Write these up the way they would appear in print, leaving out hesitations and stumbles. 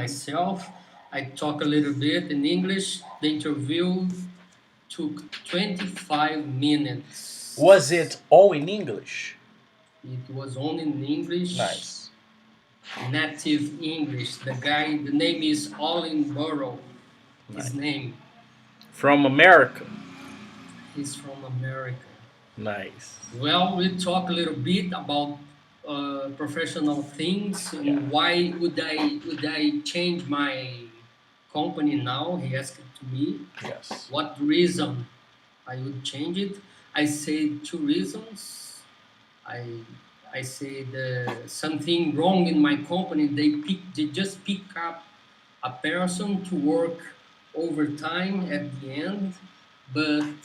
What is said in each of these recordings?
myself. I talk a little bit in English. The interview took 25 Was minutes. it all in English? It was only in English, Nice. native English. The name is Olin Burrow. His Nice. name. From America. He's from America. Nice. Well, we talk a little bit about professional things Yeah. and why would I change my company now? He asked it to me. Yes. What reason I would change it? I say two reasons. I I say the something wrong in my company. They just pick up a person to work overtime at the end, but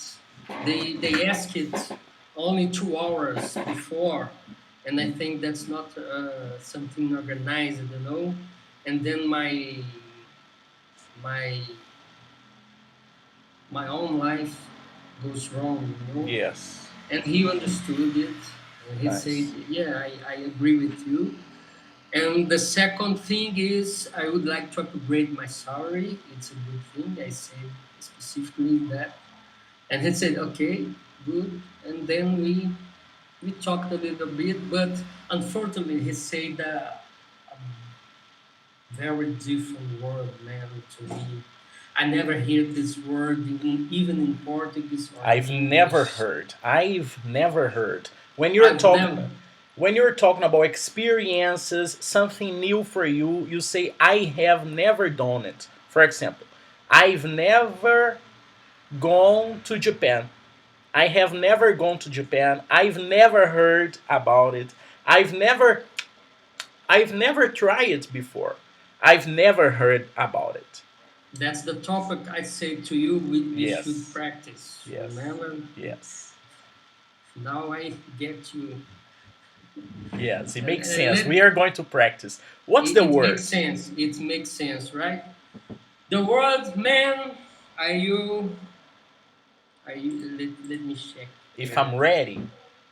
they ask it only 2 hours before, and I think that's not something organized, you know. And then my my own life goes wrong, you know. Yes. And he understood it. And he said, Nice. "Yeah, I agree with you." And the second thing is, I would like to upgrade my salary. It's a good thing. I said specifically that, and he said, "Okay, good." And then we talked a little bit, but unfortunately, he said a very different word, man, to me. I never hear this word even in Portuguese or in I've never English. heard. I've never heard. When you're I've talking never. when you're talking about experiences, something new for you, you say I have never done it. For example, I've never gone to Japan. I have never gone to Japan. I've never heard about it. I've never I've never tried it before. I've never heard about it. That's the topic I say to you. We should Yes. practice. Yes. Remember, Yes. now I get you. Yes, it And, makes and sense. let We are going to practice. What's the it makes word? sense. It makes sense, right? The word man. Are you? Are you? Let me check If I'm here. ready,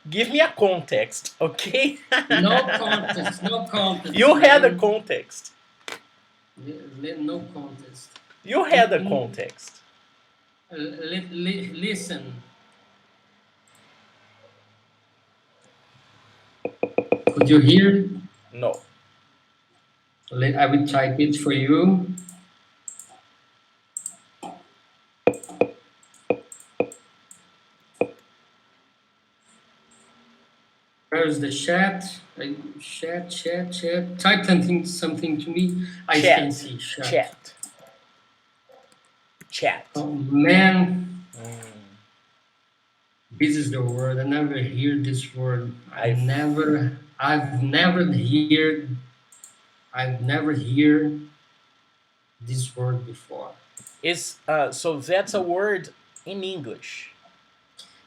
give me a context, okay? No contest. No contest, You had a man. context. No contest. You had a In, context. listen. Could you hear? No. I will type it for you. Where's the chat? Chat. Type something to me. I can Chat. see chat. Chat. Chat. Oh man, Mm, this is the word. I never hear this word. I've I've never hear this word before. is so that's a word in English.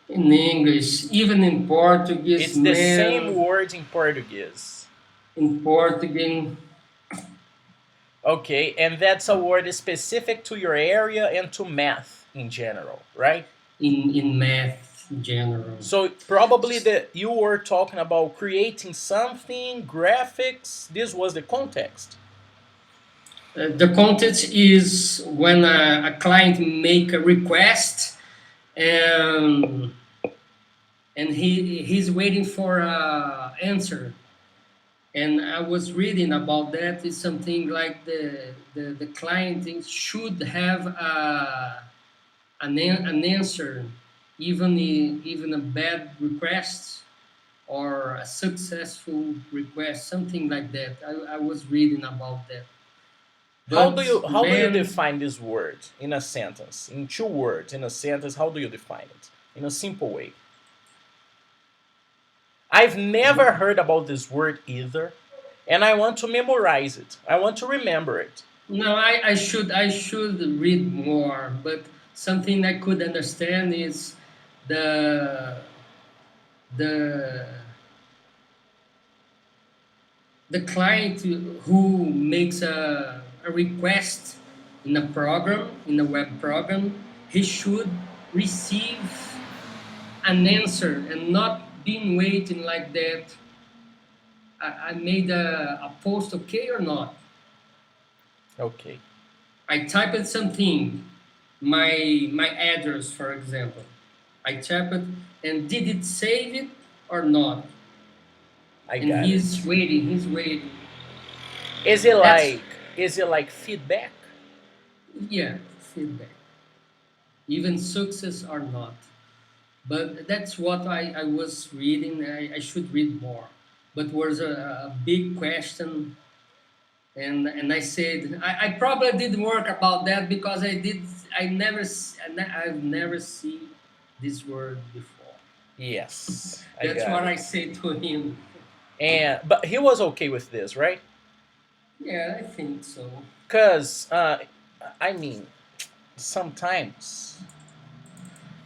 In English, even in Portuguese, It's the same man. word in Portuguese. In Portuguese, Okay, and that's a word specific to your area and to math in general, right? in math in general. So probably that you were talking about creating something, graphics. This was the context. The context is when a client make a request and he's waiting for a answer. And I was reading about that. It's something like the client should have an answer, even a bad request or a successful request, something like that. I was reading about that. But How do you man, define this word in a sentence? In two words, in a sentence, how do you define it? In a simple way. I've never heard about this word either, and I want to memorize it. I want to remember it. no, I should read more. But something I could understand is the the the client who makes a request in a web program, he should receive an answer and not being waiting like that. I made a post, okay or not? Okay. I typed something, my address, for example. I typed, and did it save it or not? I And got he's it. waiting. He's waiting. Is it That's like is it like feedback? yeah, feedback. Even success or not. But that's what I was reading. I should read more. But was a big question, and I said I probably didn't work about that because I've never seen this word before. Yes, I That's got what it. I say to him. And but he was okay with this, right? Yeah, I think so. Cause I mean, sometimes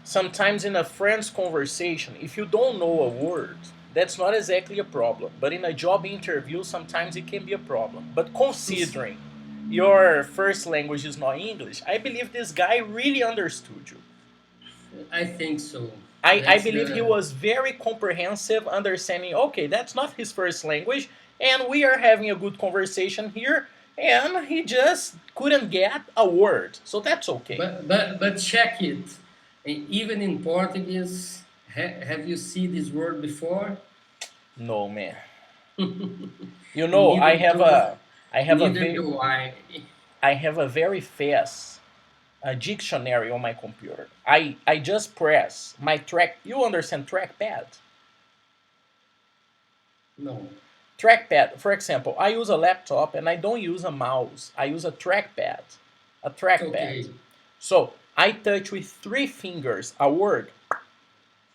sometimes in a friend's conversation, if you don't know a word, that's not exactly a problem. But in a job interview, sometimes it can be a problem. But considering your first language is not English, I believe this guy really understood you. I think so. I That's believe he the was very comprehensive, understanding, okay, that's not his first language, and we are having a good conversation here, and he just couldn't get a word. So that's okay. but check it. Even in Portuguese, have you seen this word before? No man. You know, Neither do I have a neither very do I. I have a very fast dictionary on my computer. I just press my track. You understand trackpad? No. Trackpad. For example, I use a laptop and I don't use a mouse. I use a trackpad. A trackpad. Okay. So I touch with 3 fingers a word,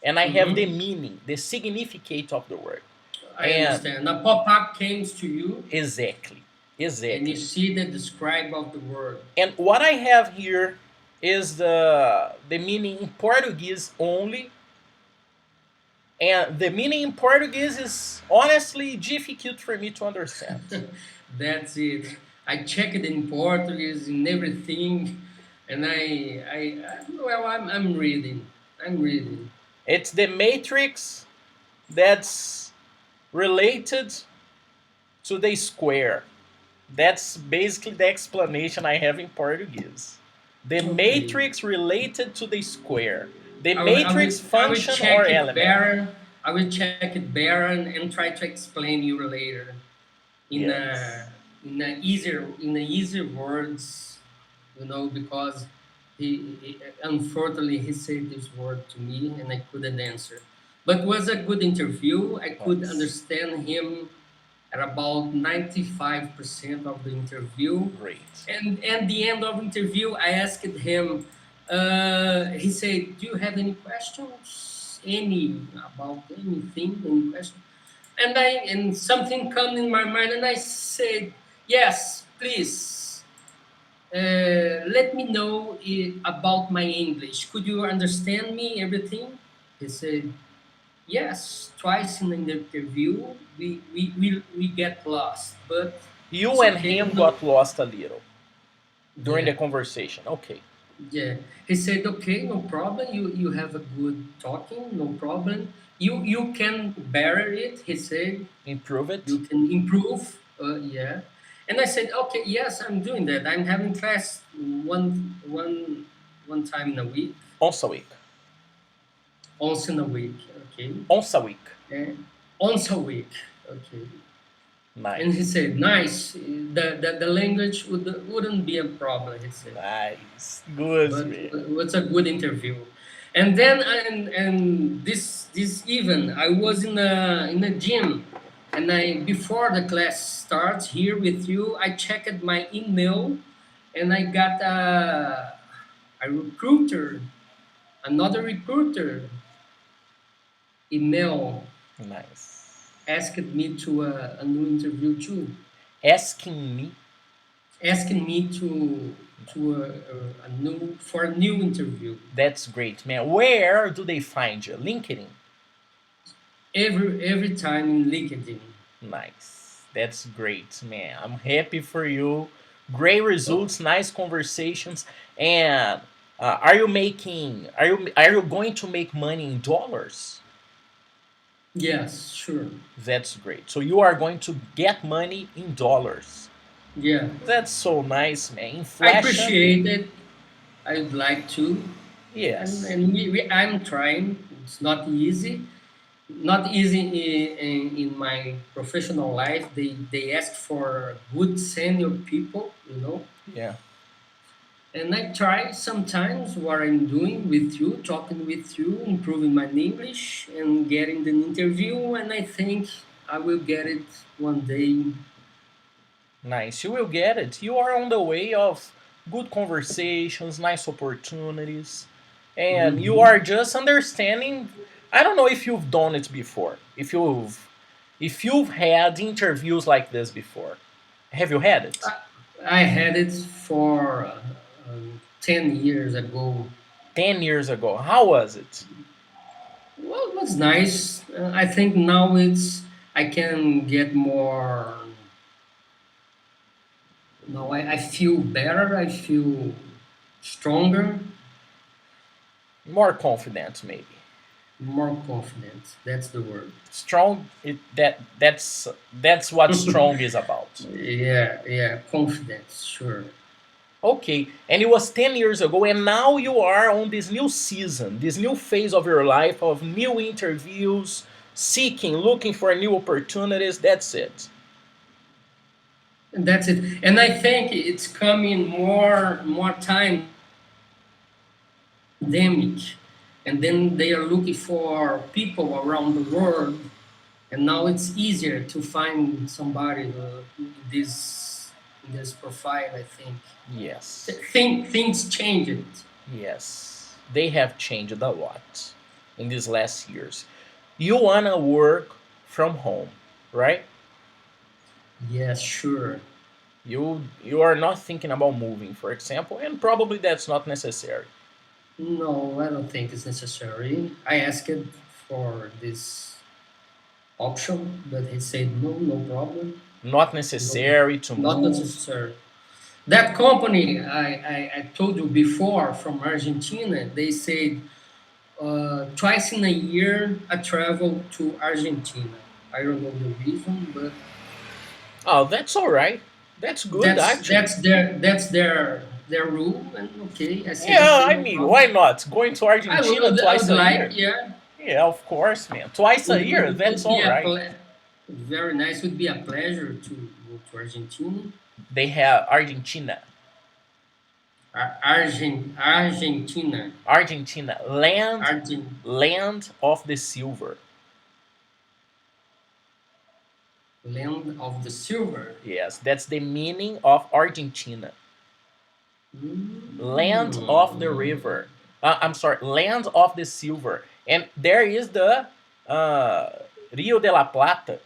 and I have the Mm-hmm. meaning, the significate of the word. I And understand. A pop-up comes to you exactly, and you exactly. see the describe of the word. And what I have here is the meaning in Portuguese only. And the meaning in Portuguese is honestly difficult for me to understand. That's it. I checked in Portuguese in everything, and well, I'm reading. I'm reading. It's the matrix that's related to the square. That's basically the explanation I have in Portuguese. The Okay. matrix related to the square. The I will matrix I will function or check it element. better. I will check it better and try to explain you later Yes. in a easier words, because unfortunately he said this word to me and I couldn't answer. But was a good interview. I could Nice. understand him at about 95% of the interview. Great. And the end of interview, I asked him. He said, "Do you have any questions? Any about anything? Any question?" And something come in my mind, and I said, "Yes, please. Let me know about my English. Could you understand me? Everything?" He said, "Yes, twice in the interview we get lost, but You it's and okay. him No, got lost a little during the yeah, conversation. Okay. yeah." He said, "Okay, no problem. You have a good talking, no problem. You can bear it." He said, Improve it "You can improve." Yeah, and I said, "Okay, yes, I'm doing that. I'm having class one time in a week, once a week. once in a week. Okay, Once a week. once a week. Okay." And he Nice. said, "Nice. The language wouldn't be a problem." He said, Nice. Good, "But man. it's a good interview." And then and this even I was in a gym, and I before the class starts here with you, I checked my email, and I got a recruiter, another recruiter email Nice. asked me to a new interview too. Asking me. Asking me to a new for a new interview That's great, man. Where do they find you? LinkedIn. every time in LinkedIn. Nice. That's great, man. I'm happy for you. Great Oh, results, nice conversations, and are you making? Are you going to make money in dollars? yes, sure. That's great. So you are going to get money in dollars. Yeah, That's so nice, man. I Inflation, appreciate it. I would like to, yes. I'm trying. It's not easy. Not easy in my professional life. They ask for good senior people, you know. Yeah. And I try sometimes what I'm doing with you, talking with you, improving my English, and getting an interview. And I think I will get it one day. Nice. You will get it. You are on the way of good conversations, nice opportunities, and you Hmm. are just understanding. I don't know if you've done it before. If you've had interviews like this before. Have you had it? I had it for 10 years ago. 10 years ago. How was it? Well, it was nice. I think now I can get more. Now I feel better. I feel stronger, More confident, maybe. more confident. That's the word. Strong. That's what strong is about. Yeah, yeah, confidence, sure. Okay, and it was 10 years ago, and now you are on this new season, this new phase of your life of new interviews, seeking, looking for new opportunities. That's it. And that's it. And I think it's coming more time pandemic, and then they are looking for people around the world, and now it's easier to find somebody in this profile. I think Yes, things changed. yes. They have changed a lot in these last years. You wanna work from home, right? Yes, sure. You are not thinking about moving, for example, and probably that's not necessary. No, I don't think it's necessary. I asked for this option, but he said no, no problem. Not No, necessary to not move. necessary. That company I told you before from Argentina, they said twice in a year I travel to Argentina. I don't know the reason, but Oh, that's all right. That's good, actually. that's their rule. And okay, I said Yeah, okay, I no mean, why problem. not? Going to Argentina I twice would a like, year? yeah, Yeah, of course, man. Twice a year, that's would be all right. very nice. Would be a pleasure to go to Argentina. They have Argentina. Argentina, Argentina, land, Argent, land of the silver. land of the silver. Yes, that's the meaning of Argentina. Land of the Mm. river. I'm sorry, land of the silver. And there is the uh, Rio de la Plata.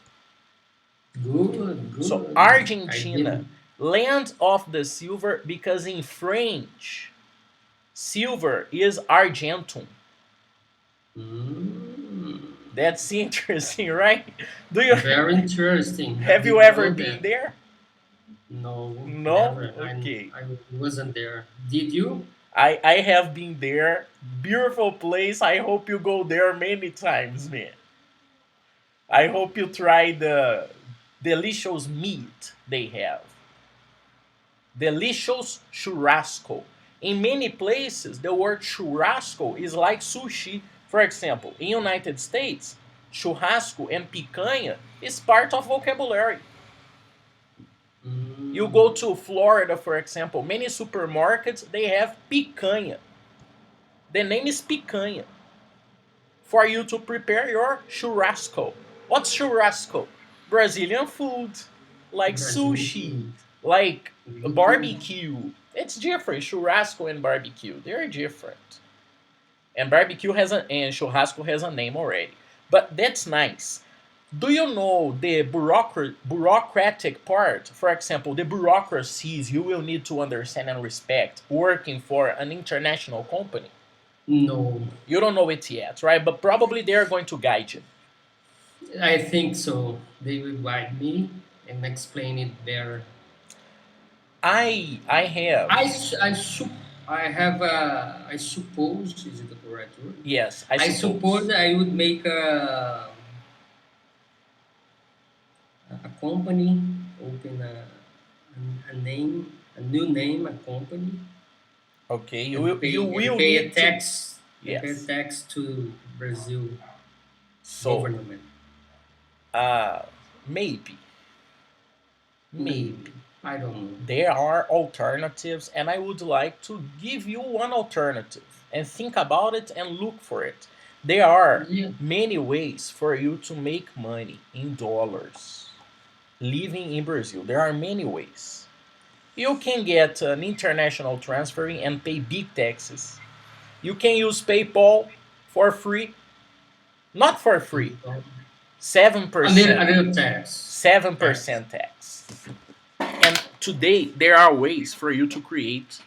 Good, So good. I Argentina, didn't. land of the silver, because in French, silver is argentum. Mm. That's interesting, right? Do you Very interesting. I have you didn't ever know been that. there? No, No? never. Okay. I wasn't there. Did you? I have been there. Beautiful place. I hope you go there many times, man. I hope you try the delicious meat they have. Delicious churrasco. In many places, the word churrasco is like sushi. For example, in United States, churrasco and picanha is part of vocabulary. You go Mm. to Florida, for example, many supermarkets they have picanha. The name is picanha for you to prepare your churrasco. What's churrasco? Brazilian food, like Brazilian sushi, food. like Good. barbecue. It's different. Churrasco and barbecue, they're different. And barbecue has a and churrasco has a name already. But that's nice. Do you know the bureaucratic part? For example, the bureaucracies you will need to understand and respect working for an international company. No, You don't know it yet, right? But probably they are going to guide you. I think so. They will guide me and explain it better. I have, I have I suppose is it the correct word? yes, I I suppose suppose. I would make a company, open a new name, a company, Okay, you and will pay a need to. tax Yes. to Brazil So, government. uh, maybe, maybe Maybe, I don't know. there are alternatives, and I would like to give you one alternative and think about it and look for it. There are Yeah, many ways for you to make money in dollars living in Brazil. There are many ways. You can get an international transferring and pay big taxes. You can use PayPal for free, not for free, a 7%, little seven tax. percent tax. And today there are ways for you to create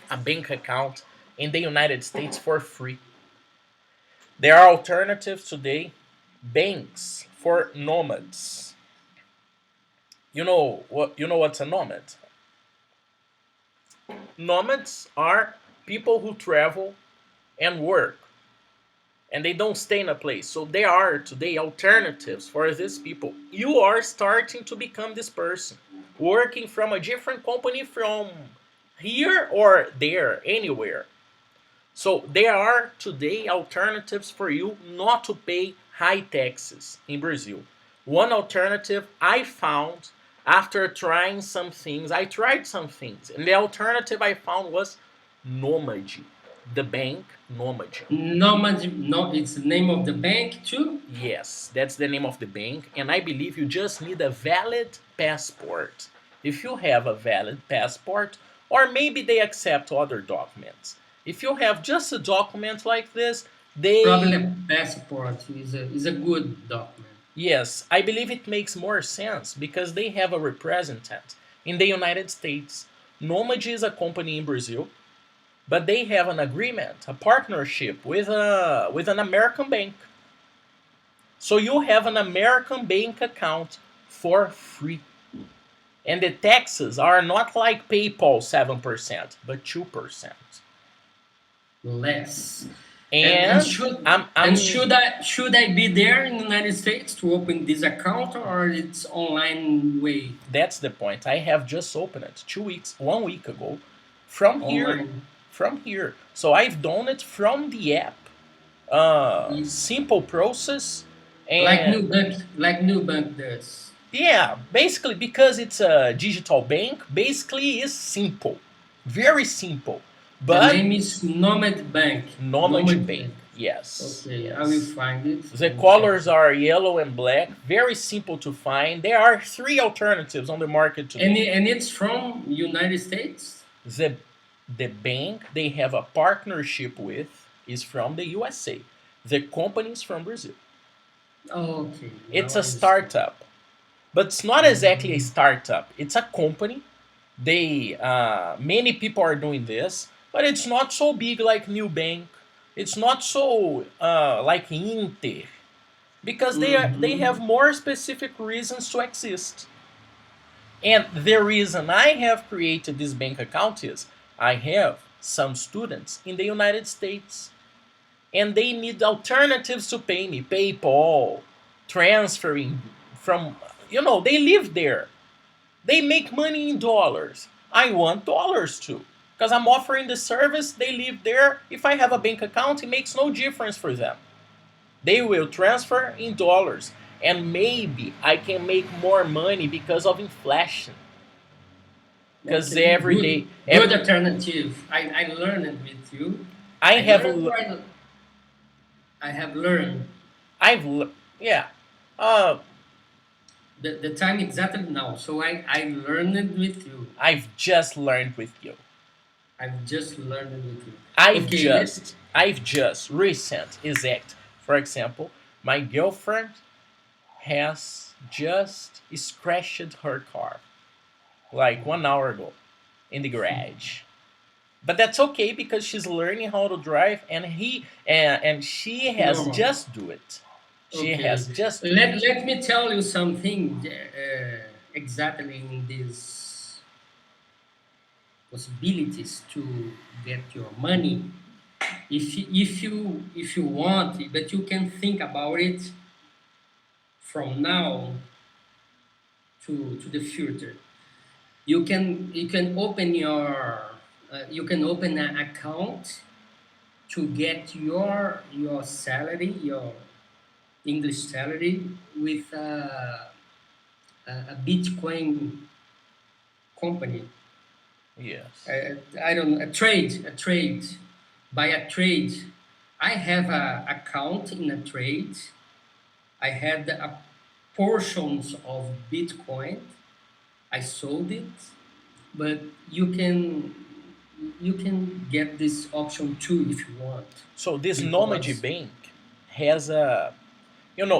a bank account in the United States for free. There are alternatives today, banks for nomads. You know what's a nomad? Nomads are people who travel and work and they don't stay in a place. So there are today alternatives for these people. You are starting to become this person, working from a different company from here or there, anywhere. So there are today alternatives for you not to pay high taxes in Brazil. One alternative I found after trying some things, I tried some things, and the alternative I found was Nomad, the bank Nomad. No, it's the name of the bank too. Yes, that's the name of the bank, and I believe you just need a valid passport. If you have a valid passport, or maybe they accept other documents. If you have just a document like this, Probably they. a passport is a good document. Yes, I believe it makes more sense because they have a representative in the United States. Nomad is a company in Brazil, but they have an agreement, a partnership with an American bank. So you have an American bank account for free. And the taxes are not like PayPal 7%, but 2%. Less. And And I'm should I be there in the United States to open this account, or it's online way that's the point. I have just opened it 2 weeks, 1 week ago from here. online? From here. So I've done it from the app. Y- Simple process. And Like New Bank does. yeah, basically because it's a digital bank, basically is simple. Very simple. The But name is Nomad Bank. Nomad Nomad Bank. Bank. Yes, Okay, I will yes. find it The and check colors it. are yellow and black. Very simple to find. There are three alternatives on the market today. And it's from United States. The the bank they have a partnership with is from the USA. The company is from Brazil. Okay, It's now a I understand. startup, but it's not exactly a Mhm. startup. It's a company. They many people are doing this, but it's not so big like New Bank. It's not so like Inter because they have Mhm. more specific reasons to exist. And the reason I have created this bank account is I have some students in the United States and they need alternatives to pay me, PayPal, transferring from, they live there. They make money in dollars. I want dollars too. Because I'm offering the service, they live there. If I have a bank account, it makes no difference for them. They will transfer in dollars. And maybe I can make more money because of inflation. Because Okay, every day, good alternative. I learned it with you. I I have, learned right. I have learned I've, yeah, uh, the time exactly now. So I learned it with you. I've just learned with you. I've just learned it with you. I've Okay, let just, I've just recent exact. For example, my girlfriend has just scratched her car like 1 hour ago in the garage. But that's okay because she's learning how to drive, and and she has normal. just do it. She has Okay, just do it. let me tell you something exactly in these possibilities to get your money. If you want, but you can think about it from now to the future. You can open you can open an account to get your salary, your English salary, with a Bitcoin company. Yes. I don't know, a trade, by a trade. I have a account in a trade. I had a portions of Bitcoin. I sold it, but you can get this option too if you want, So this Nomad because Bank has a,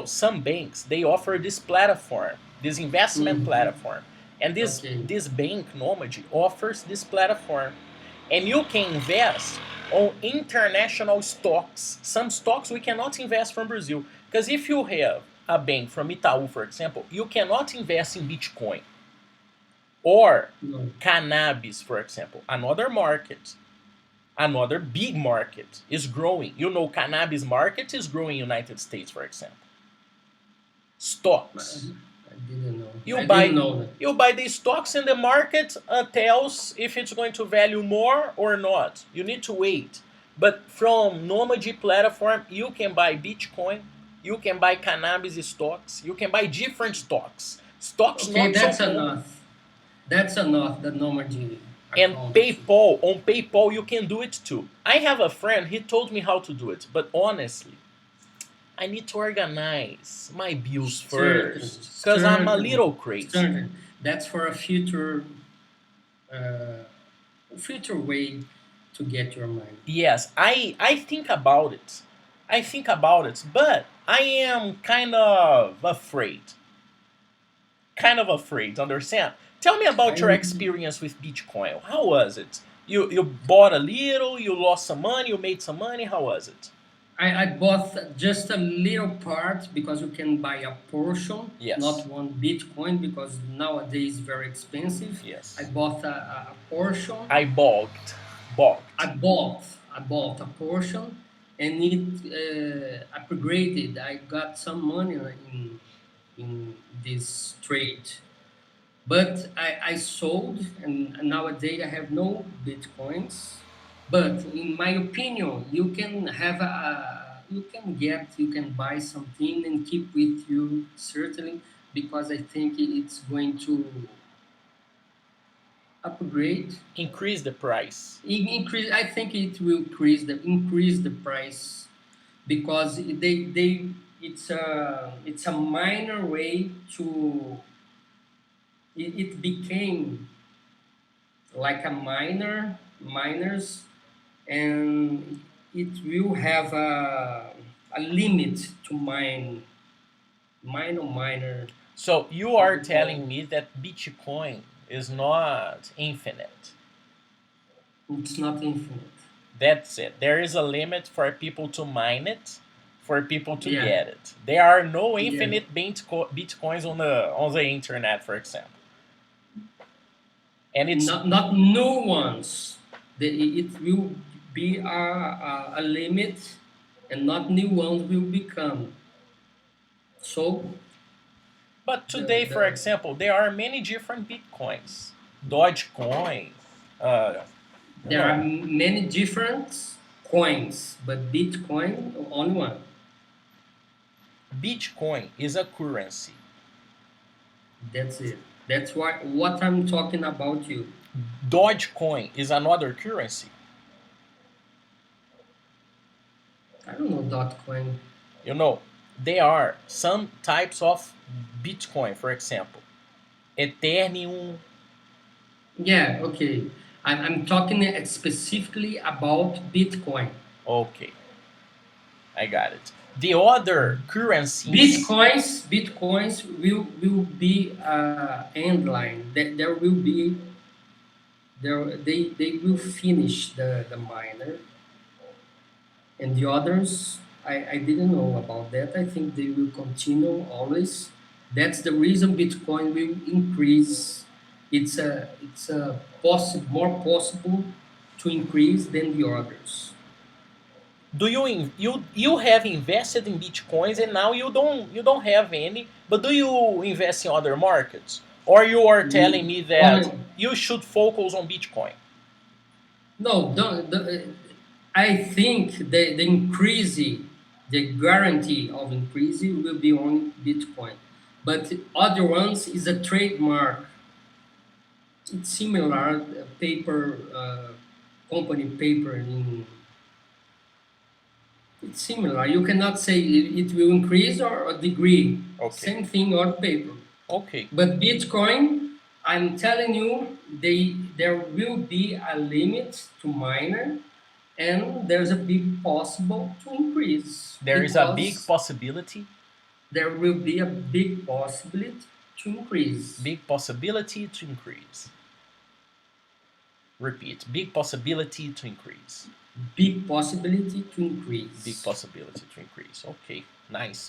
some banks they offer this platform, this investment Mhm. platform, and this Okay. this bank Nomad offers this platform, and you can invest on international stocks. Some stocks we cannot invest from Brazil, because if you have a bank from Itaú, for example, you cannot invest in Bitcoin or No. cannabis, for example, another market. Another big market is growing. Cannabis market is growing in United States, for example. I Stocks. I didn't know. You I didn't buy know that. you buy these stocks and the market tells if it's going to value more or not. You need to wait. But from Nomad platform, you can buy Bitcoin, you can buy cannabis stocks, you can buy different stocks. Stocks Okay, not so that's common. enough. That's enough. The Normandy And account. PayPal, on PayPal you can do it too. I have a friend, he told me how to do it, but honestly, I need to organize my bills Certain, first because I'm a certain, little crazy. certain. That's for a uh, future way to get your money. Yes, I think about it. I think about it, but I am kind of afraid. Kind of afraid, understand? Tell me about your I experience with Bitcoin. How was it? You bought a little, you lost some money, you made some money. How was it? I bought just a little part because you can buy a portion, not Yes. one Bitcoin, because nowadays very expensive. I Yes. bought a portion. I balked. Balked. I bought a portion, and it upgraded. I got some money in this trade, but I sold, and nowadays I have no Bitcoins. But in my opinion, you can buy something and keep with you, certainly, because I think it's going to upgrade. Increase the price. Increase. I think it will increase the price, because it's a minor way to. It became like a miners, and it will have a limit to miner. So you How are we call telling it? me that Bitcoin is not infinite. It's not infinite. That's it. There is a limit for people to mine it, for people to Yeah, get it. There are no yeah. infinite bitcoins on the internet, for example. And it's Not new ones. It will be a limit, and not new ones will become. So but the today, for the example, there are many different bitcoins. Dogecoin, uh, you there are know, many different coins, but Bitcoin only one. Bitcoin is a currency. That's it. That's what I'm talking about you. Dogecoin is another currency. I don't know Dotcoin. You know, there are some types of Bitcoin, for example, Ethereum. Yeah, okay. I'm talking specifically about Bitcoin. Okay, I got it. The other currencies, Bitcoins will be end line. There will be there they will finish the miner, and the others, I didn't know about that. I think they will continue always. That's the reason Bitcoin will increase. It's a more possible to increase than the others. do you have invested in bitcoins and now you don't have any, but do you invest in other markets, Or you are telling Mm, me that only you should focus on Bitcoin? no, I think the increase, the guarantee of increase will be on Bitcoin, but other ones is a trademark. It's similar paper company paper in. It's similar. You cannot say it will increase or degree. Okay. Same thing on paper. Okay. But Bitcoin, I'm telling you, there will be a limit to miner, and there's a big possible to increase There is a big because possibility, there will be a big possibility to increase. big possibility to increase. Repeat, big possibility to increase. Big possibility to Big increase. possibility to increase. Okay, nice.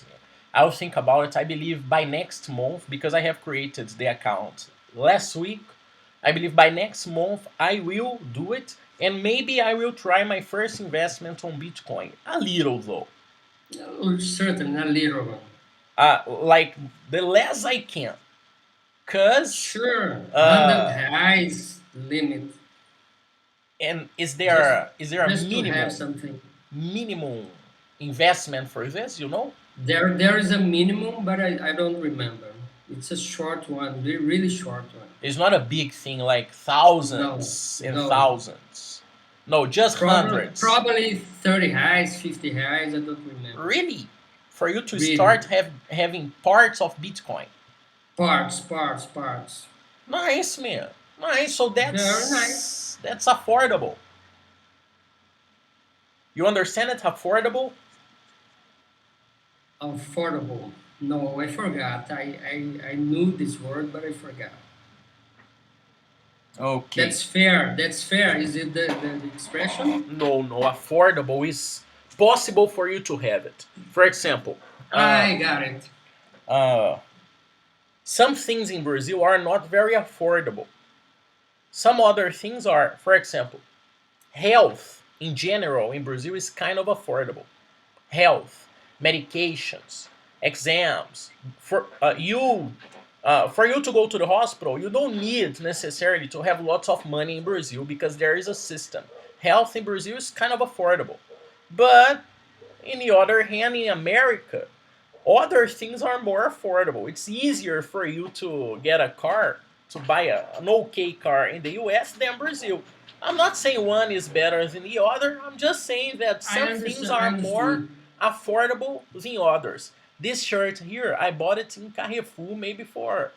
I'll think about it. I believe by next month, because I have created the account last week. I believe by next month I will do it, and maybe I will try my first investment on Bitcoin. A little though, Certainly a little one. like the less I can, cause Sure, 100 uh, highs limit. and Just is there a just to have minimum something. minimum investment for this? You know, There is a minimum, but I don't remember. It's a short one, really short one. it's not a big thing like No, thousands and no. thousands. No, just hundreds. Probably 30 highs, 50 highs. I don't remember. Really, for you to start Really, having parts of Bitcoin. parts. Nice, man. Nice. So Very nice. that's affordable. You understand it? Affordable. Affordable. No, I forgot. I knew this word, but I forgot. Okay. That's fair. Is it the expression? No, no. Affordable is possible for you to have it. For example, uh, I got it. uh, some things in Brazil are not very affordable. Some other things are, for example, health in general in Brazil is kind of affordable. Health, medications, exams. For you to go to the hospital, you don't need necessarily to have lots of money in Brazil because there is a system. Health in Brazil is kind of affordable, but in the other hand, in America, other things are more affordable. It's easier for you to get a car, to buy an okay car in the US than Brazil. I'm not saying one is better than the other. I'm just saying that I some things understand. I are more understood. affordable than others. This shirt here, I bought it in Carrefour maybe for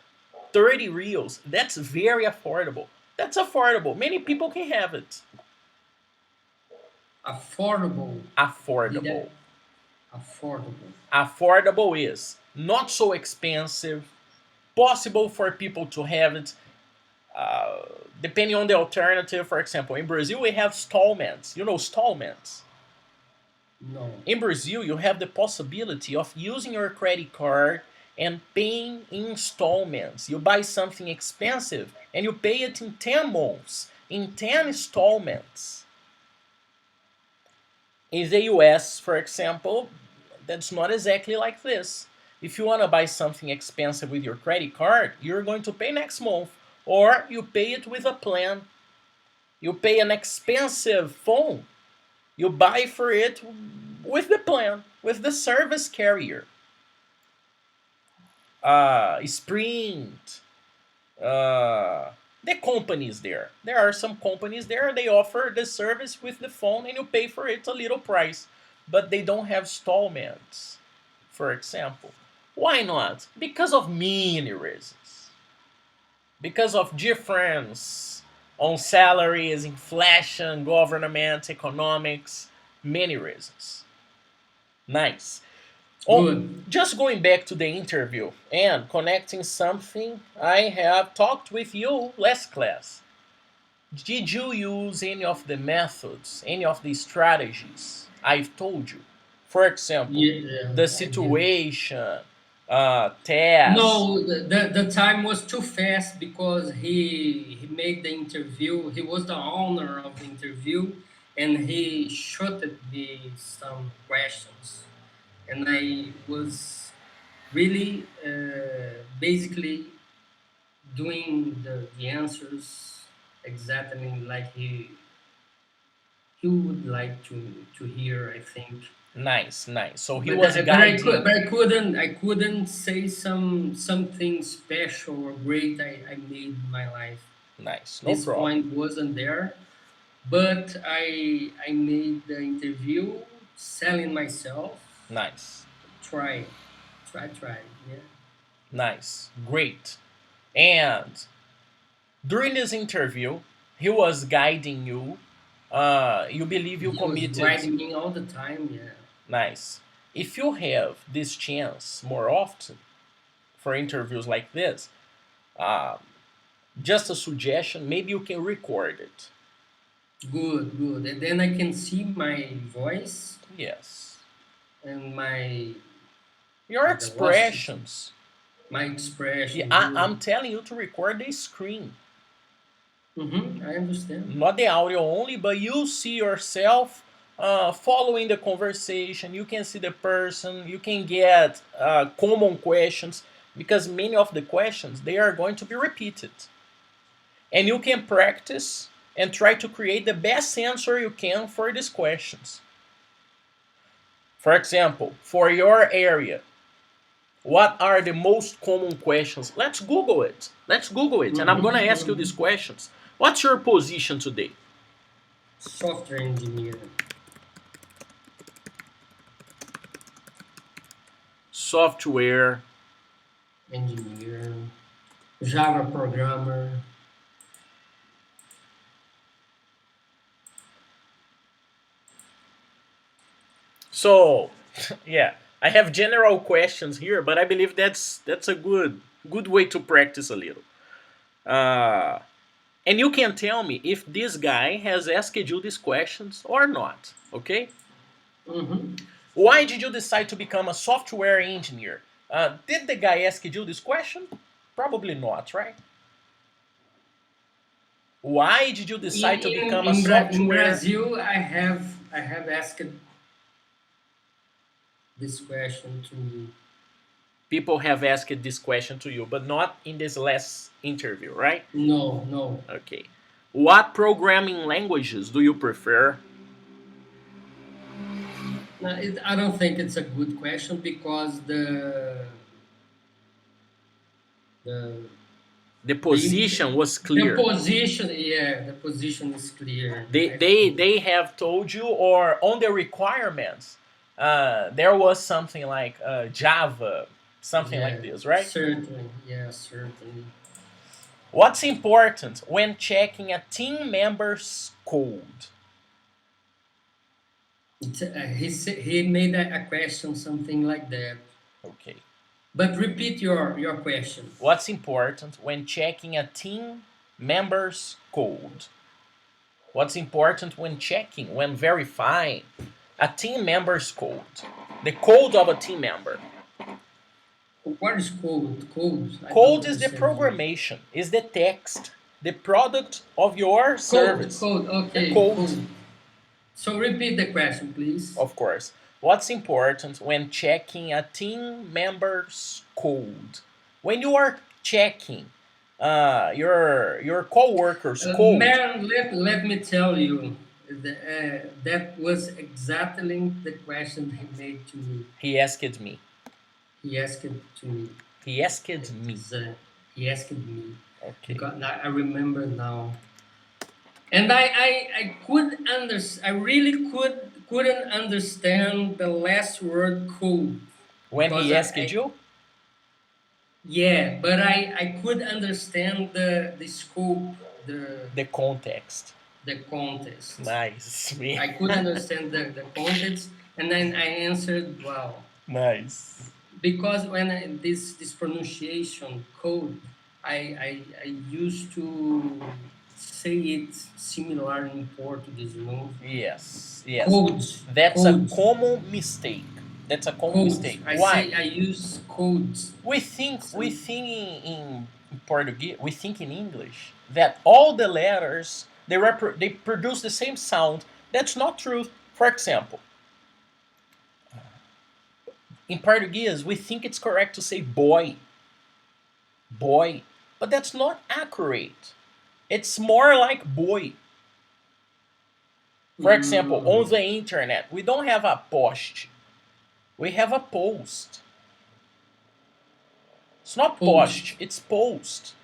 30 reals. That's very affordable. That's affordable. Many people can have it. Affordable. Did Affordable. I? Affordable. Affordable is not so expensive, possible for people to have it. Depending on the alternative, for example, in Brazil we have stallments. You know stallments. No. In Brazil, you have the possibility of using your credit card and paying in installments. You buy something expensive and you pay it in 10 months, in 10 installments. In the US, for example, that's not exactly like this. If you want to buy something expensive with your credit card, you're going to pay next month, or you pay it with a plan. You pay an expensive phone, you buy for it with the plan, with the service carrier. Sprint, the companies there. There are some companies there, they offer the service with the phone and you pay for it a little price. But they don't have installments, for example. Why not? Because of many reasons. Because of difference on salaries, inflation, government, economics, many reasons. Nice. Oh, Good. just going back to the interview and connecting something I have talked with you last class. Did you use any of the methods, any of the strategies I've told you? For example, Yeah, the I did. situation, task. No, the time was too fast because he made the interview. He was the owner of the interview, and he shooted me some questions, and I was really basically doing the answers exactly like he would like to hear, I think. Nice, nice. So he But was guiding. I couldn't say something special or great I made in my life. Nice, no This problem. point wasn't there, but I made the interview selling myself. Nice, Try, try. Yeah. nice, great. And during this interview, he was guiding you. You believe you He was committed. guiding me all the time. Yeah. Nice. If you have this chance more often for interviews like this, uh, just a suggestion, maybe you can record it. Good, good. And then I can see my voice Yes. and my Your the velocity, expressions. my Yeah, expression. I'm Good. telling you to record the screen, I understand. not the audio only, but you see yourself following the conversation. You can see the person. You can get common questions because many of the questions they are going to be repeated, and you can practice and try to create the best answer you can for these questions. For example, for your area, what are the most common questions? Let's Google it. Let's Google it. And I'm going to ask you these Mm-hmm. questions. What's your position today? Software engineer, Software. engineer, Java programmer. So, yeah, I have general questions here, but I believe that's a good way to practice a little. Uh, and you can tell me if this guy has asked you these questions or not. Okay? Mm-hmm. Why did you decide to become a software engineer? Did the guy ask you this question? Probably not, right? Why did you decide to become a In software? Brazil, I have asked this question to me. People have asked this question to you, but not in this last interview, right? No, no. Okay. What programming languages do you prefer? No, I don't think it's a good question because the The the position was the clear. position, yeah, the position is clear. They I they think. they have told you, or on the requirements, there was something like Java, something like Yeah, this, right? certainly. Yeah, certainly. What's important when checking a team member's code? He made a question something like that. Okay. But repeat your question. What's important when checking a team member's code? What's important when checking, when verifying a team member's code? The code of a team member. What is code? Code? I don't Code is the understand you. programmation, is the text, the product of your service. Code. The Okay, code, code. So repeat the question, please. of course. What's important when checking a team member's code? When you are checking your co-worker's code, Man, let me tell you, that was exactly the question he made to me. he asked me. He asked it to me. He asked me. Exactly. He asked me Okay. because I remember now, and I could I really couldn't understand the last word code When because he asked you, yeah, but I could understand the scope, the context. the context. Nice. Me. I could understand the context, and then I answered wow. Nice. Because when this pronunciation code, I used to say it similar in Portuguese, you know. Yes. Yes. Codes, That's a codes, common mistake. That's a common codes. mistake. Why? I use codes. We think in Portuguese, we think in English that all the letters they produce the same sound. That's not true. For example, in Portuguese, we think it's correct to say boy, boy. but that's not accurate. It's more like boy. For example, on Mm, the internet, we don't have a post, we have a post. It's not post, post. it's post.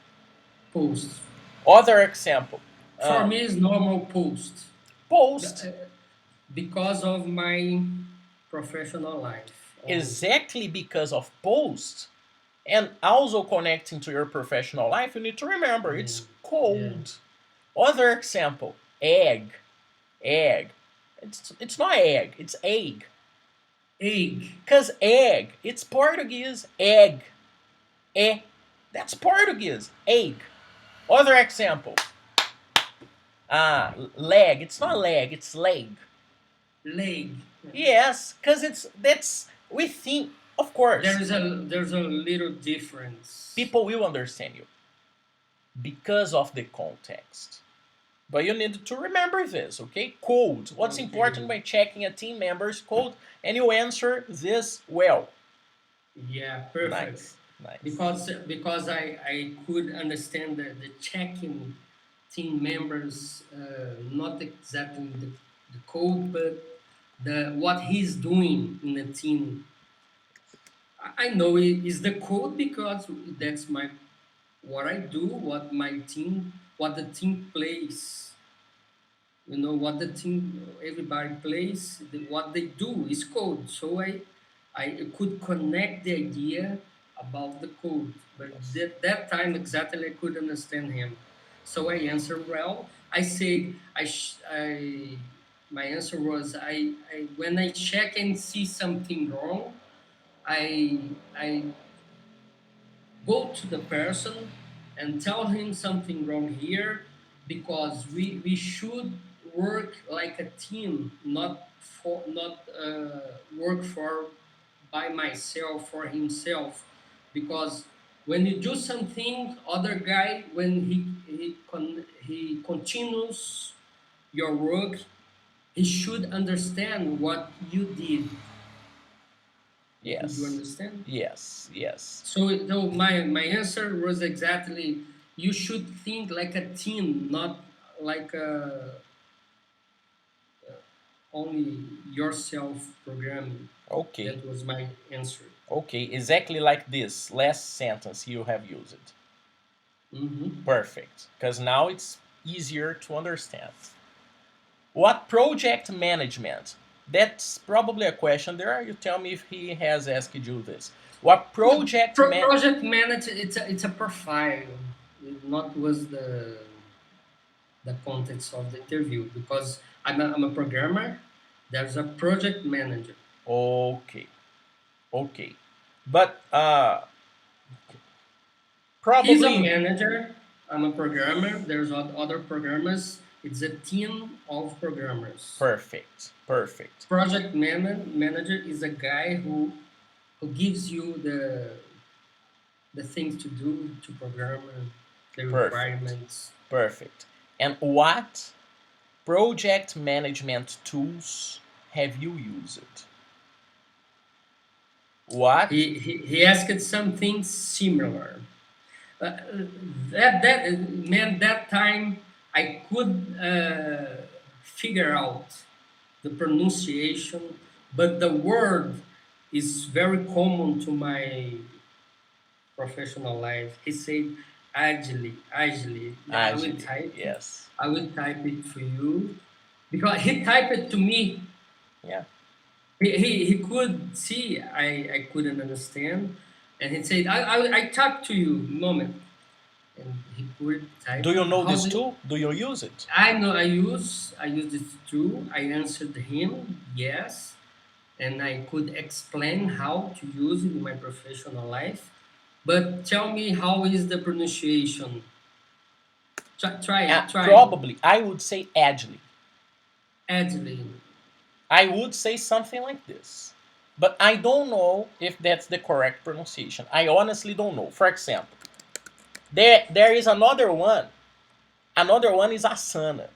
Post. Other example, For uh, me, it's normal post. post Because of my professional life only. exactly because of post. And also connecting to your professional life, you need to remember Yeah, it's yeah. cold. Other example, egg, egg. It's not egg, it's egg. Egg. Cause egg, it's Portuguese. Egg, é. That's Portuguese. Egg. Other example, leg. It's not leg, it's leg. Leg. Yes, cause that's we think. Of course, There's a little difference. people will understand you because of the context. But you need to remember this, okay? Code. What's Okay. important by checking a team member's code, and you answer this well. Yeah, perfect. Nice, nice. Because I could understand the checking team members, not exactly the code, but the what he's doing in the team. I know it is the code because that's my what I do, what the team plays. You know what the team, everybody plays. What they do is code. So I could connect the idea about the code, but Yes. that time exactly I could understand him. So I answered well. I said my answer was I when I check and see something wrong, I go to the person and tell him something wrong here because we should work like a team, not work for by myself for himself, because when you do something other guy when he continues your work, he should understand what you did. Did you Yes. understand? Yes. Yes. So my answer was exactly you should think like a team, not like only yourself programming. Okay. That was my answer. Okay. Exactly like this last sentence you have used. Hmm. Perfect. Because now it's easier to understand. What project management? That's probably a question there. You tell me if he has asked you this. What No, project man? project manager. It's a profile. It not was the context of the interview because I'm a programmer. There's a project manager. Okay. Okay. But He's a probably manager. I'm a programmer. There's other programmers. It's a team of programmers. perfect. Perfect. Manager is a guy who gives you the things to do to program, the Perfect. requirements. Perfect. And what project management tools have you used? What? He asked something similar. That meant that time I could figure out the pronunciation, but the word is very common to my professional life. He said agile. Agile. Yes. I will type it for you because he typed it to me. Yeah. He could see I couldn't understand, and he said I type to you moment, and he could type Do you it. know How this do tool? Do you use it? I know I use it too. I answered him yes, and I could explain how to use it in my professional life. But tell me how is the pronunciation? Try Probably, I would say agile. Adeline. I would say something like this. But I don't know if that's the correct pronunciation. I honestly don't know. For example, there is another one. Another one is Asana.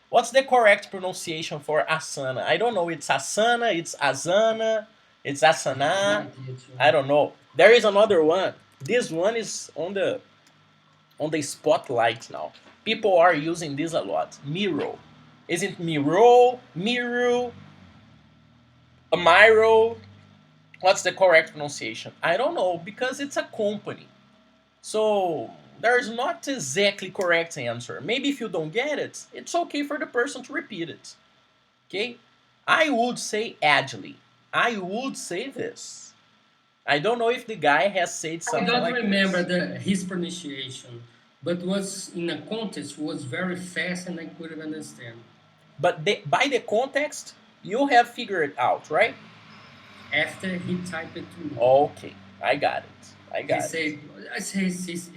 What's the correct pronunciation for Asana? I don't know. It's Asana, it's Asana, it's I have no Asana. idea too. I don't know. There is another one. This one is on the on the spotlight now. People are using this a lot. Miro. Is it Miro? Miro? Miro? What's the correct pronunciation? I don't know because it's a company. So there's not exactly correct answer. Maybe if you don't get it, it's okay for the person to repeat it. Okay? I would say agile. I would say this. I don't know if the guy has said I something don't like remember this. his pronunciation, but was in a contest was very fast and I couldn't understand. But by the context, you have figured it out, right? After he typed it to me, Okay, I got it. I he got it. said,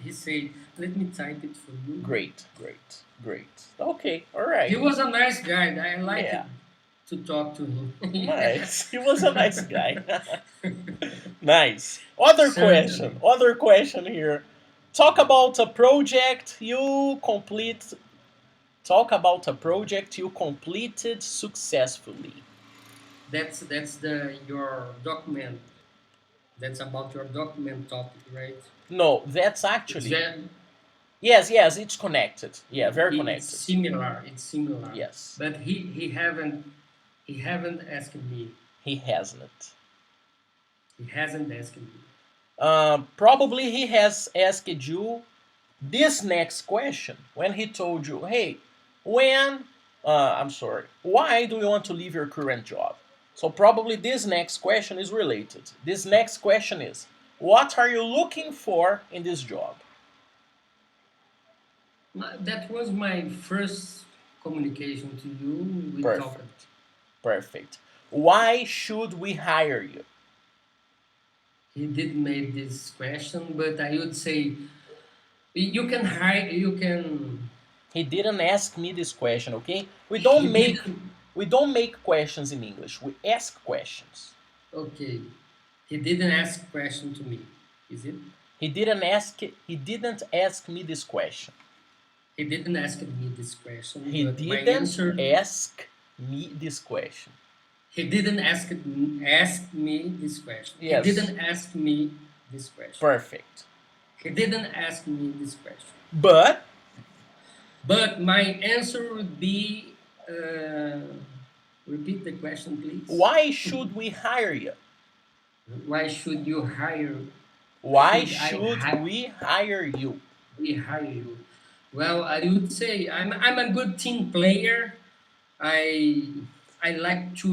he said, let me type it for you. Great, great, great. Okay, all He right. was a nice guy. I liked Yeah, to talk to him. nice. He was a nice guy. Nice. Other question. Certainly. Other question here. Talk about a project you complete. Talk about a project you completed successfully. That's the your document. That's about your document topic, right? No, that's It's actually very, yes, yes. It's connected. Yeah, very it's connected. similar. It's similar. Yes, But he haven't asked me. he hasn't. He hasn't asked me. Probably he has asked you this next question when he told you, "Hey, when? I'm sorry. Why do you want to leave your current job?" So probably this next question is related. This next question is, "What are you looking for in this job?" That was my first communication to you. We talked. Perfect. Perfect. Why should we hire you? He did make this question, but I would say you can hire. You can. He didn't ask me this question, okay? He didn't. We don't make questions in English. We ask questions. Okay. He didn't ask question to me. Is it? He didn't ask me this question. He didn't ask me this question, He but my didn't answer. ask me this question. He didn't ask me this question. He Yes, didn't ask me this question. perfect. He didn't ask me this question. But But my answer would be. Repeat the question, please. why should we hire you? Why should you hire? Why Should I should we hire you? we hire you? Well, I would say I'm a good team player. I like to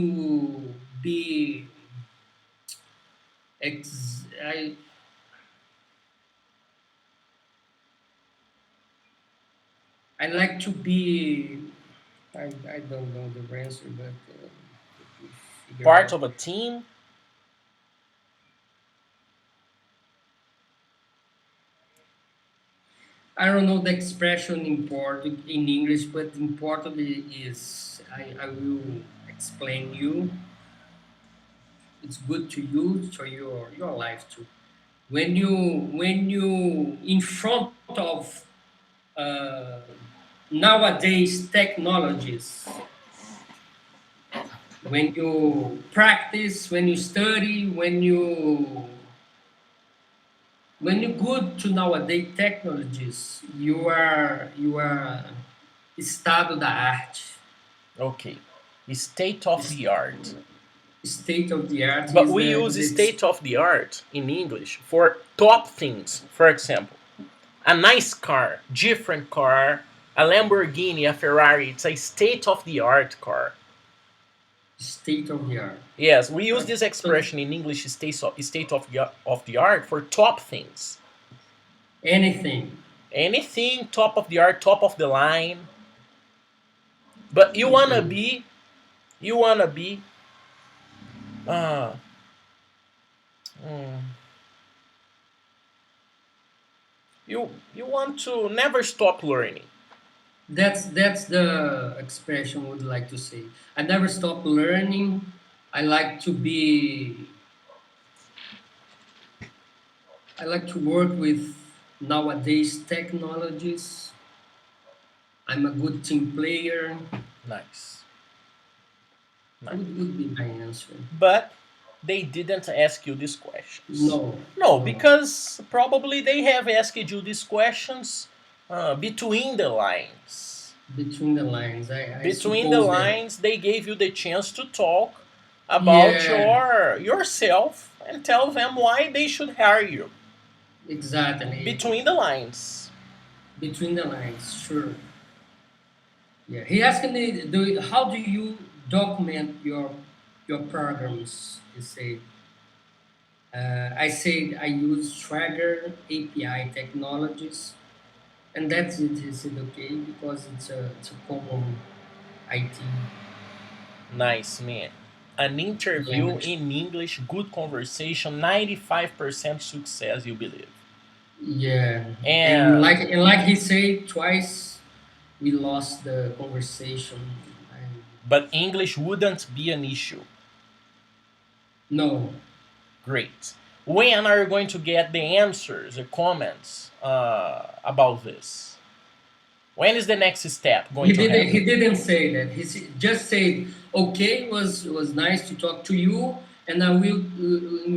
be ex. I like to be. I don't know the answer, but let me figure Part out. of a team? I don't know the expression in English, but important is I will explain you. It's good to you for your life too. When you in front of uh, nowadays technologies, when you practice, when you study, when you go to nowadays technologies, you are estado da arte. Okay. State of Es- the art. State of the art But is we the, use the state of the art in English for top things. For example, a nice car, different car, a Lamborghini, a Ferrari. It's a state of the art car. state of the art. Yes, we use Uh, this so expression in English, state of the art, for top things. anything. Anything top of the art, top of the line. But Okay. you wanna be, uh, mm, you want to never stop learning. That's the expression I would like to say. I never stop learning. I like to be. I like to work with nowadays technologies. I'm a good team player. Nice, nice. Would be my answer. But they didn't ask you these questions. No, No, no. because probably they have asked you these questions Between the lines. Between the lines. I Between the suppose that. lines, they gave you the chance to talk about Yeah, yourself and tell them why they should hire you. exactly. Between the lines. Between the lines, sure. Yeah. He asked me, how do you document your programs? He said. I said I use Swagger API technologies, and that's it. He said okay because it's a common IT Nice, man. An interview language. in English, good conversation, 95% success, you believe. Yeah, and And like he said twice, we lost the conversation. I, but English wouldn't be an issue. no, Great. When are you going to get the answers, the comments about this? When is the next step going to he happen? didn't say that. Just said okay. Was nice to talk to you, and I will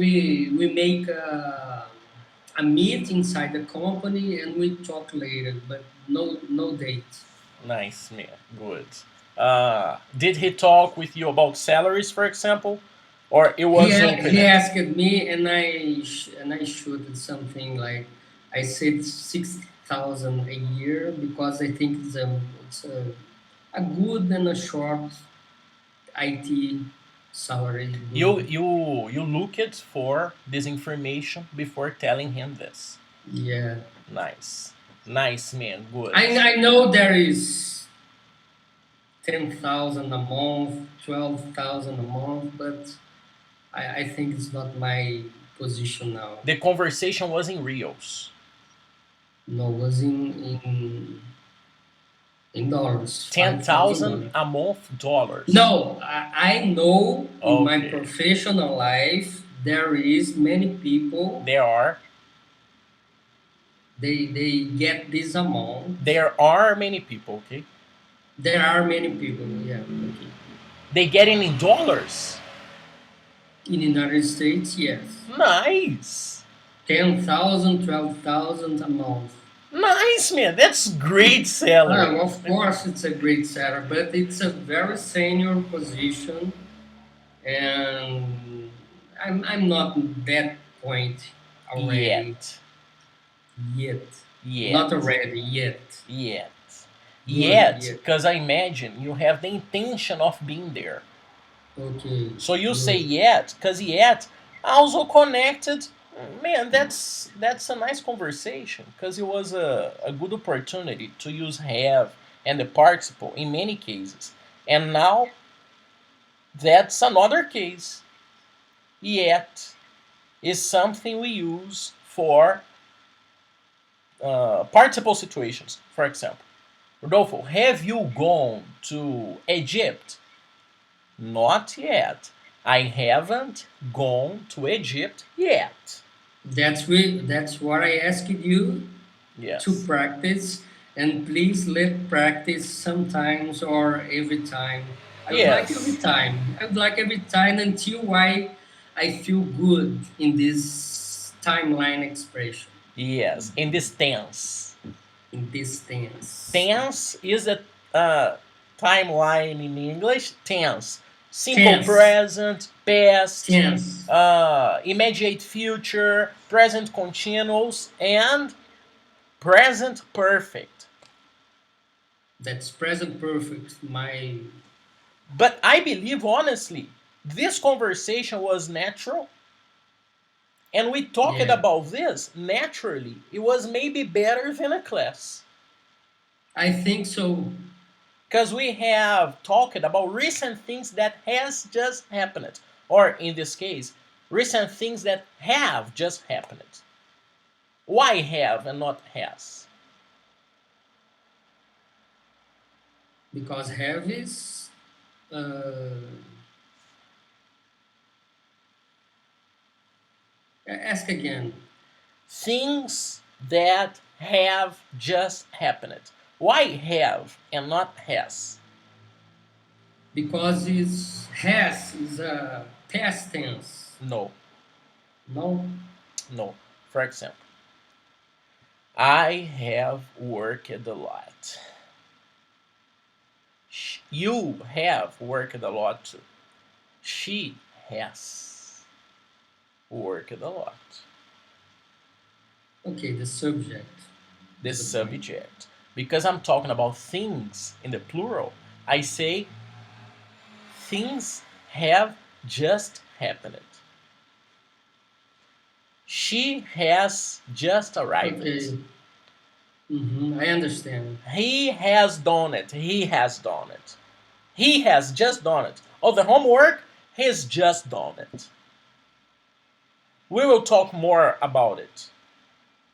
we make a meet inside the company and we talk later, but no date. Nice, man. Good. Did he talk with you about salaries, for example, or it was He open? asked me, and I shooted something like I said 6,000 a year because I think it's a good and a short IT salary. You Good. you you looked for this information before telling him this. Yeah, Nice, nice, man. Good. I know there is 10,000 a month, 12,000 a month, but I think it's not my position now. The conversation was in reals. No, was in dollars, Ten five thousand thousand dollars. a month dollars. No, I know in my Okay. professional life there is many people There are they get this amount. there are many people. Okay. There are many people, yeah, okay. They get it in dollars. In the United States, yes. Nice. 10,000, 12,000 a month. Nice, man. That's great salary. Of course, it's a great salary, but it's a very senior position, and I'm not at that point already Yet. yet. Not Yet. already yet. Yet. Good Yet, yet. because I imagine you have the intention of being there. Okay, So you say good. yet, because yet also connected. Man, that's a nice conversation because it was a good opportunity to use have and the participle in many cases. And now that's another case. Yet is something we use for participle situations. For example, Rodolfo, have you gone to Egypt? Not yet. I haven't gone to Egypt yet. That's what I asked you to Yes. practice, and please let practice sometimes or every time. I would like every Yes. time. I would like every time until I feel good in this timeline expression, Yes. In this tense. in this tense. Tense is a timeline in English. Tense. Simple Tense, present, past, tense. immediate future, present continuous, and present perfect. That's present perfect. My But I believe, honestly, this conversation was natural and we talked yeah. about this naturally. It was maybe better than a class I think so. because we have talked about recent things that has just happened, or in this case, recent things that have just happened. Why have and not has? Because have is ask again. Things that have just happened. Why have and not has? Because is has is a past tense. No, No, no. For example, I have worked a lot. You have worked a lot too. She has worked a lot. Okay, the subject The is the point. subject. Because I'm talking about things in the plural, I say things have just happened. She has just arrived. Okay, I understand. He has done it. He has done it. He has just done it. Oh, the homework, he's just done it. We will talk more about it.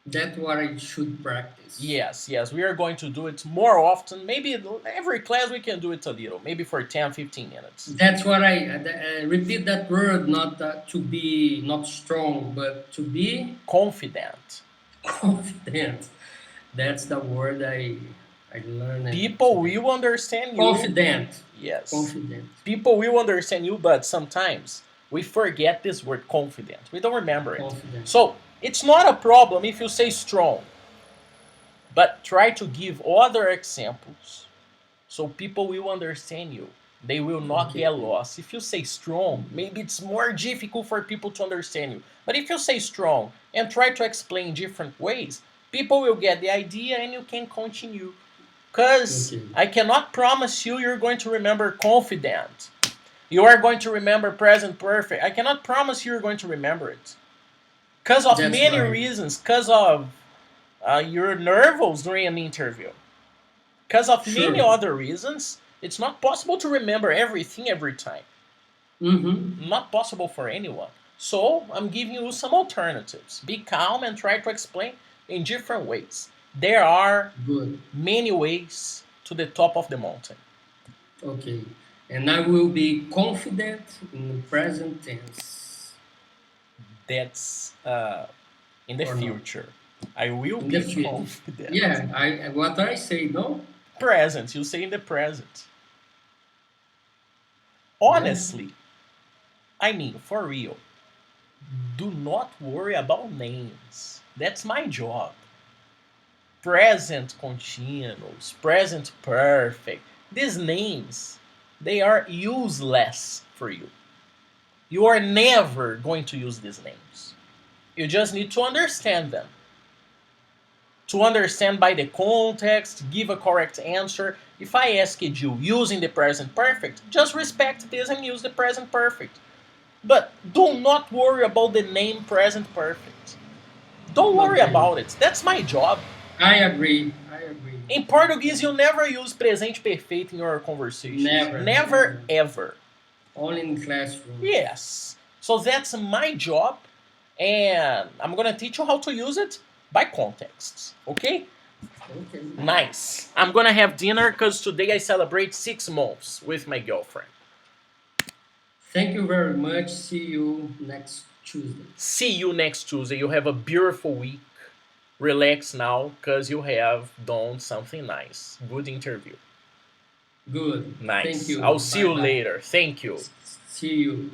That's what I should practice. Yes, yes, we are going to do it more often. Maybe every class we can do it a little, maybe for 10, 15 minutes. That's what I repeat that word, not to be not strong, but to be Confident. confident. That's the word I learned People today. will understand you. Confident, Yes. confident. People will understand you, but sometimes we forget this word confident. We don't remember it. Confident. So it's not a problem if you say strong, but try to give other examples so people will understand you. They will not Okay. get lost. If you say strong, maybe it's more difficult for people to understand you. But if you say strong and try to explain different ways, people will get the idea and you can continue. Because Okay. I cannot promise you you're going to remember confident. You are going to remember present perfect. I cannot promise you're going to remember it. Because of That's many right. reasons. Because of your nerves during an interview. Because of many Sure. other reasons, it's not possible to remember everything every time. Mm-hmm. Not possible for anyone. So I'm giving you some alternatives. Be calm and try to explain in different ways. There are Good. many ways to the top of the mountain. Okay. And I will be confident in the present tense That's in the or not future. I will in the be future. confident. Yeah, I what I say, no? Present, you say in the present. Yeah. Honestly, I mean, for real, do not worry about names. That's my job. Present continuous, present perfect. These names, they are useless for you. You are never going to use these names. You just need to understand them. To understand by the context, give a correct answer. If I asked you using the present perfect, just respect this and use the present perfect. But do not worry about the name present perfect. Don't worry Okay. about it. That's my job. I agree. I agree. In Portuguese, you never use presente perfeito in your conversations. Never, Never, never. ever. Only in classroom. Yes. So that's my job, and I'm gonna teach you how to use it by context. Okay? Okay. Nice. I'm gonna have dinner because today I celebrate 6 months with my girlfriend. Thank you very much. See you next Tuesday. See you next Tuesday. You have a beautiful week. Relax now because you have done something nice. Good interview. Good. Thank Nice. I'll you. see Bye you bye. later. Thank you. See you.